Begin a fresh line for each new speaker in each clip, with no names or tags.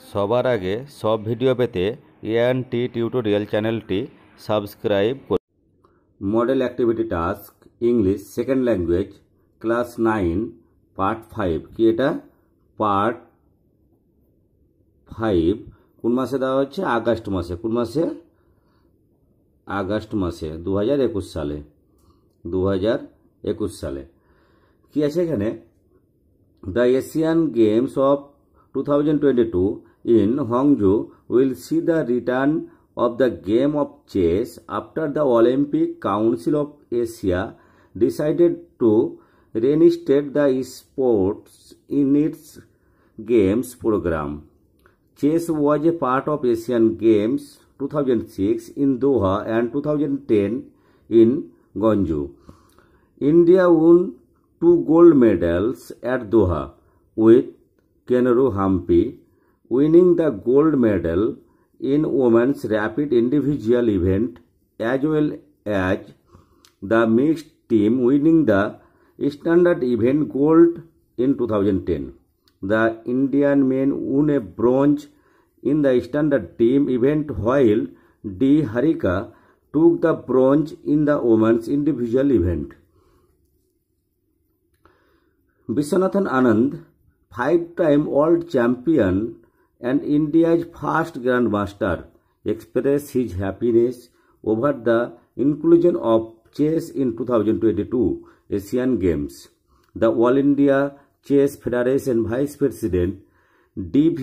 সবার আগে সব ভিডিও পেতে এএনটি টিউটোরিয়াল চ্যানেলটি সাবস্ক্রাইব করুন। Model activity task English second language class 9 part 5। কি এটা? পার্ট 5 কোন মাসে দেওয়া হচ্ছে? আগস্ট মাসে। কোন মাসে? আগস্ট মাসে 2021 সালে। 2021 সালে কি আছে এখানে? The Asian games of 2022 in Hangzhou will see the return of the game of chess after the Olympic Council of Asia decided to reinstate the sports in its games program. Chess was a part of Asian Games 2006 in Doha and 2010 in Gwangju. India won 2 gold medals at Doha, with Keneru Hampi winning the gold medal in women's rapid individual event as well as the mixed team winning the standard event gold in 2010. The Indian men won a bronze in the standard team event while D. Harika took the bronze in the women's individual event. Viswanathan Anand, 5-time world champion and India's first grandmaster, expressed his happiness over the inclusion of chess in 2022 Asian Games. The All India Chess Federation Vice President D.V.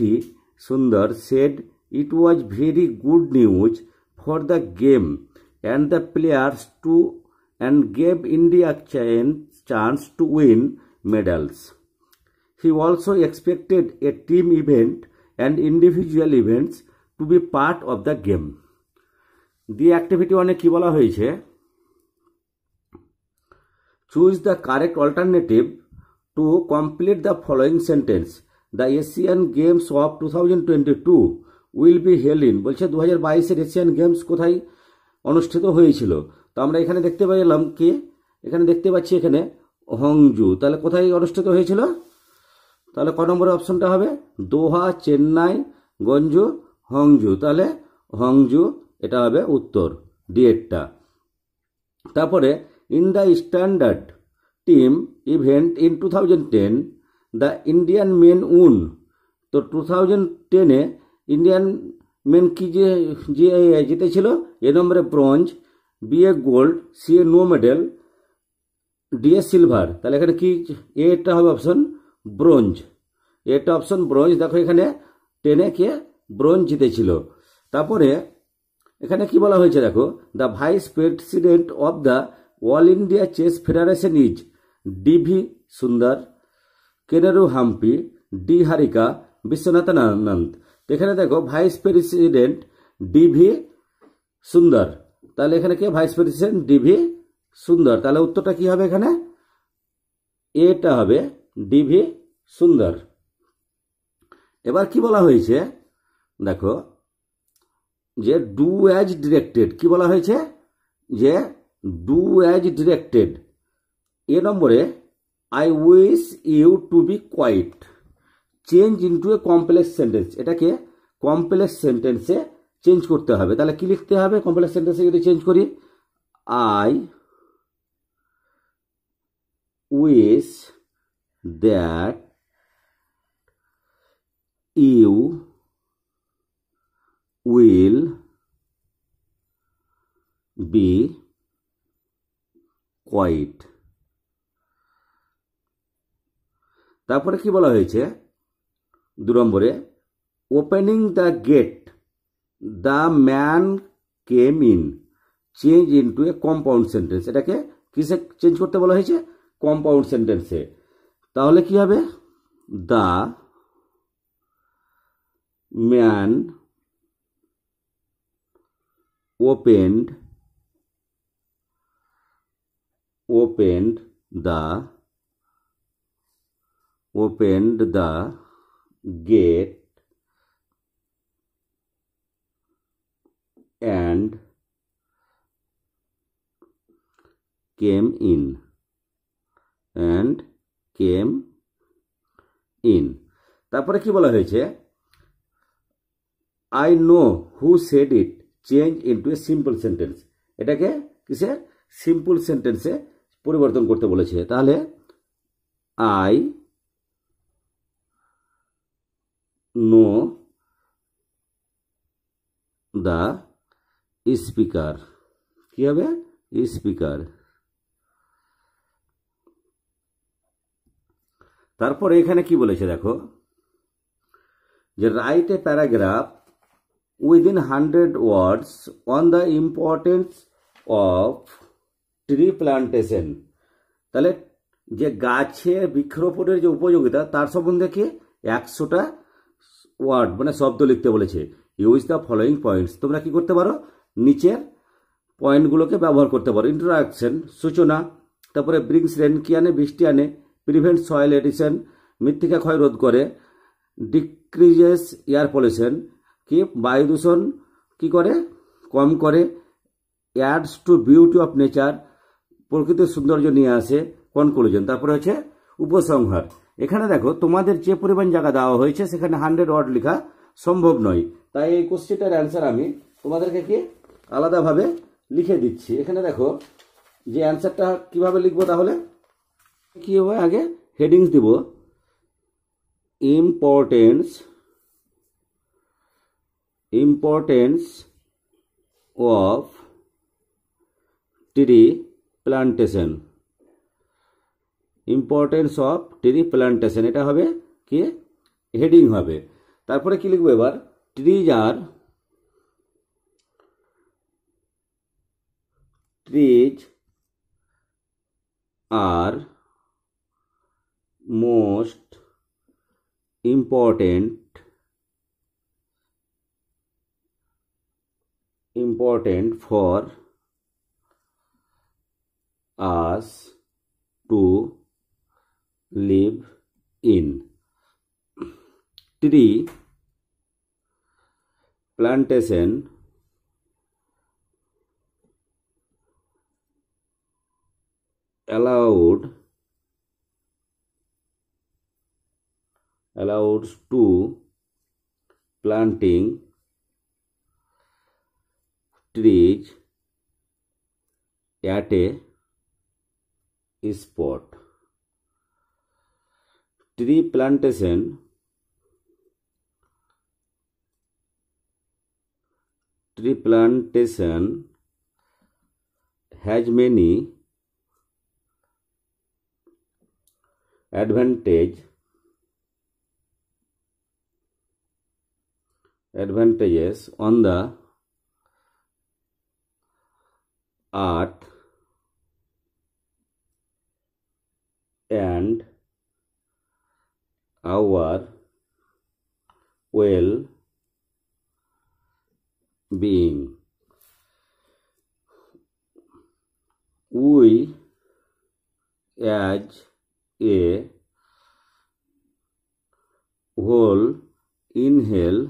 Sundar said it was very good news for the game and the players too, and gave India a chance to win medals. He also expected a team event and individual events to be part of the game. The activity one কি বলা হয়েছে? Choose the correct alternative to complete the following sentence. The Asian Games of 2022 will be held in, বলছে 2022 Asian games কোথায় অনুষ্ঠিত হয়েছিল? তো আমরা এখানে দেখতে পেলাম কি, এখানে দেখতে পাচ্ছি এখানে হংজু। তাহলে কোথায় অনুষ্ঠিত হয়েছিল? তাহলে ক নম্বরের অপশনটা হবে? দোহা, চেন্নাই, গঞ্জু, হংজু। তাহলে হংজু এটা হবে উত্তর, ডিএটটা। তারপরে in the standard team event in 2010 the Indian men won. তো 2010-এ ইন্ডিয়ান মেন কি যে জিতেছিল? এ নম্বরে ব্রোঞ্জ, বি এ গোল্ড, সি এ নো মেডেল, ডি এ সিলভার। তাহলে এখানে কি এটা হবে অপশন ব্রোঞ্জ। এটা অপশন ব্রোঞ্জ। দেখো এখানে 10-এ কে ব্রোঞ্জ জিতেছিল। তারপরে এখানে কি বলা হয়েছে দেখো, the vice president of the All India Chess Federation is D V. Sundar, Koneru Humpy, D. Harika, Viswanathan Anand. এখানে দেখো ভাইস প্রেসিডেন্ট ডি.ভি. সুন্দর। তাহলে এখানে কে ভাইস প্রেসিডেন্ট? ডি.ভি. সুন্দর। তাহলে উত্তরটা কি হবে এখানে? এটা হবে ডি.ভি. সুন্দর। এবার কি বলা হয়েছে দেখো, যে ডু অ্যাজ ডিরেক্টেড। কি বলা হয়েছে? যে ডু অ্যাজ ডিরেক্টেড। এ নম্বরে I wish you to be quite change into a complex sentence. এটাকে কমপ্লেক্স সেন্টেন্সে চেঞ্জ করতে হবে। তাহলে কি লিখতে হবে কমপ্লেক্স সেন্টেন্সে যদি চেঞ্জ করি? I wish that you will be quiet. তারপরে কি বলা হয়েছে 2 নম্বরে? Opening the get the man came in change into A compound sentence. এটাকে কিসে চেঞ্জ করতে বলা হয়েছে? কম্পাউন্ড সেন্টেন্সে। তাহলে কি হবে? The man opened the gate and came in। তারপরে কি বলা হয়েছে? I know who said it change into a simple sentence. এটাকে কিসে সিম্পল সেন্টেন্সে পরিবর্তন করতে বলেছে। তাহলে আই নো দ্য স্পিকার, কি হবে স্পিকার। তারপরে এখানে কি বলেছে দেখো, যে write a paragraph within 100 words on the importance of tree plantation. তাহলে যে গাছের বৃক্ষরোপণের যে উপযোগিতা তার সম্বন্ধে কি 100টা ওয়ার্ড মানে শব্দ লিখতে বলেছে। ইউজ দ্য ফলোয়িং পয়েন্টস, তোমরা কি করতে পারো নিচের পয়েন্টগুলোকে ব্যবহার করতে পারো। ইন্ট্রোডাকশন সূচনা, তারপরে ব্রিংস রেন কি আনে বৃষ্টি আনে, প্রিভেন্ট সয়েল এডিশন মৃত্তিকা ক্ষয় রোধ করে, ডিক্রিজেস এয়ার পলিউশন কি বায়ু দূষণ কি করে কম করে, adds to beauty of nature প্রকৃতির সৌন্দর্য নিয়ে আসে, কনক্লুশন। তারপরে হচ্ছে উপসংহার। এখানে দেখো তোমাদের যে পরিমাণ জায়গা দেওয়া হয়েছে সেখানে 100 ওয়ার্ড লেখা সম্ভব নয়, তাই এই কোশ্চেনটার অ্যান্সার আমি তোমাদেরকে কি আলাদাভাবে লিখে দিচ্ছি। এখানে দেখো যে অ্যান্সারটা কিভাবে লিখবো, তাহলে কি হবে আগে হেডিংস দিব, importance of tree plantation, importance of tree plantation, এটা হবে কি হেডিং হবে। তারপরে কি লিখবো এবার, trees are most important for us to live in. Tree plantation allows to planting trees at a spot. Tree plantation has many advantages on the earth and our well-being. We as a whole inhale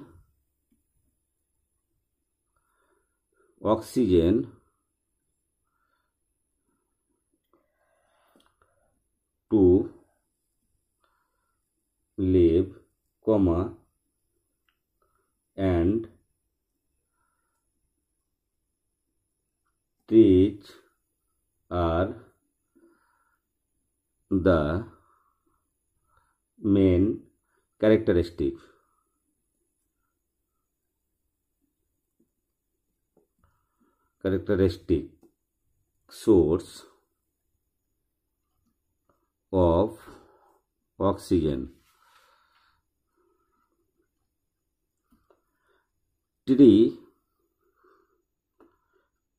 oxygen to live, and trees are the main characteristic source of oxygen. Tree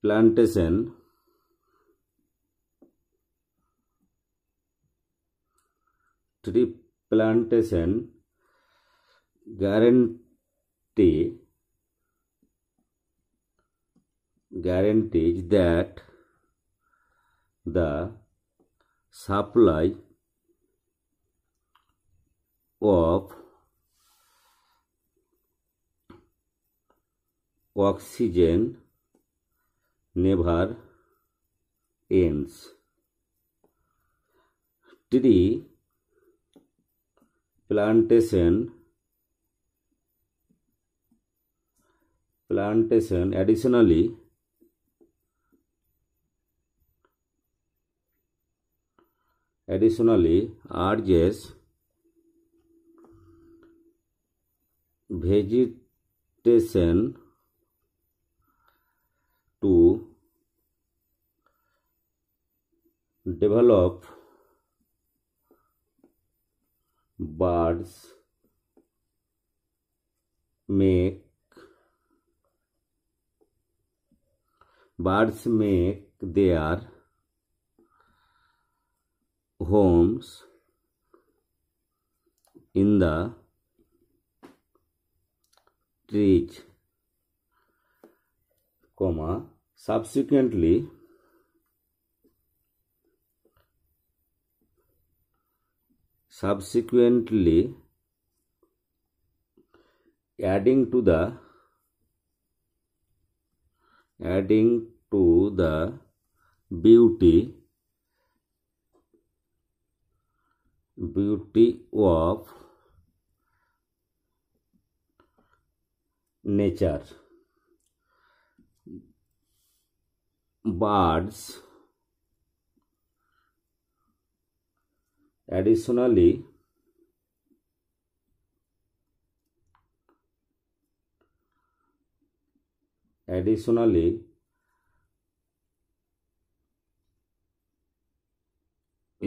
plantation guarantees that the supply of oxygen never ends. Tree plantation plantation additionally urges vegetation to develop birds make their homes in the trees, subsequently adding to the beauty of nature. Birds additionally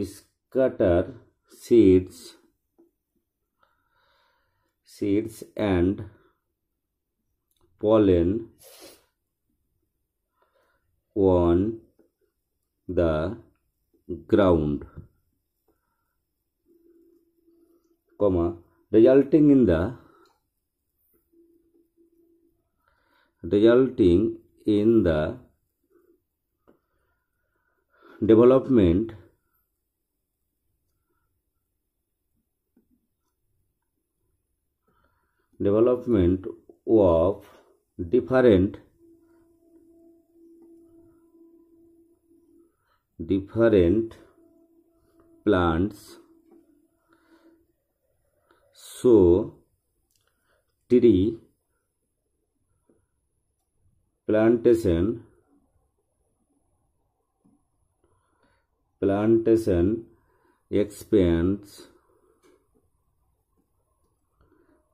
scatter seeds and pollen on the ground, resulting in the development of different plants. So tree plantation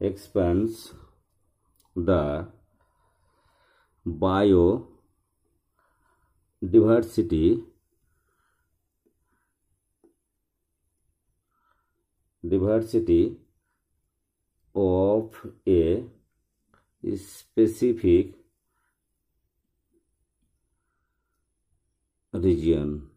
expands the biodiversity of a specific region.